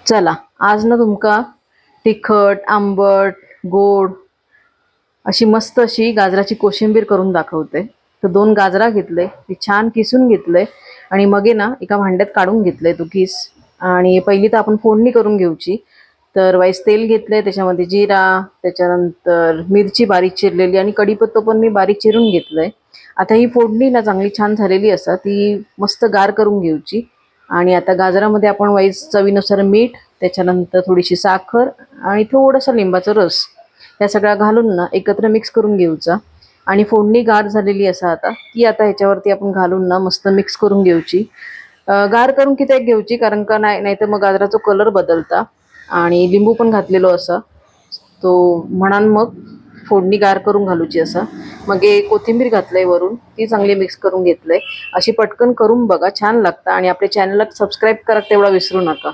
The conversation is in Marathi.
चला आज ना तुमका तिखट आंबट गोड अशी मस्त अशी गाजराची कोशिंबीर करून दाखवते। तर 2 गाजरा घेतले, ती छान किसून घेतले आणि मग आहे ना एका भांड्यात काढून घेतले तो किस। आणि पहिली तर आपण फोडणी करून घेऊची। तर वाईस तेल घेतले, त्याच्यामध्ये जिरा, त्याच्यानंतर मिरची बारीक चिरलेली आणि कढीपत्ता पण मी बारीक चिरून घेतलंय। आता ही फोडणी ना चांगली छान झालेली असा, ती मस्त गार करून घेऊची। आणि आता गाजरामध्ये आपण वाईस चवीनुसार मीठ, त्याच्यानंतर थोडीशी साखर आणि थोडासा लिंबाचा रस या सगळ्या घालून ना एकत्र मिक्स करून घेऊचा। आणि फोडणी गार झालेली असा आता ती आता ह्याच्यावरती आपण घालून ना मस्त मिक्स करून घेऊची। गार करून किती घेऊची, कारण का नाही तर मग गाजराचा कलर बदलता आणि लिंबू पण घातलेलो असा तो म्हणून मग फोडणी गार करून घालूची असा। मग हे कोथिंबीर घातलंय वरून, ती चांगली मिक्स करून घेतलंय। अशी पटकन करून बघा, छान लागतं। आणि आपल्या चॅनलला सबस्क्राईब करा तेवढा विसरू नका।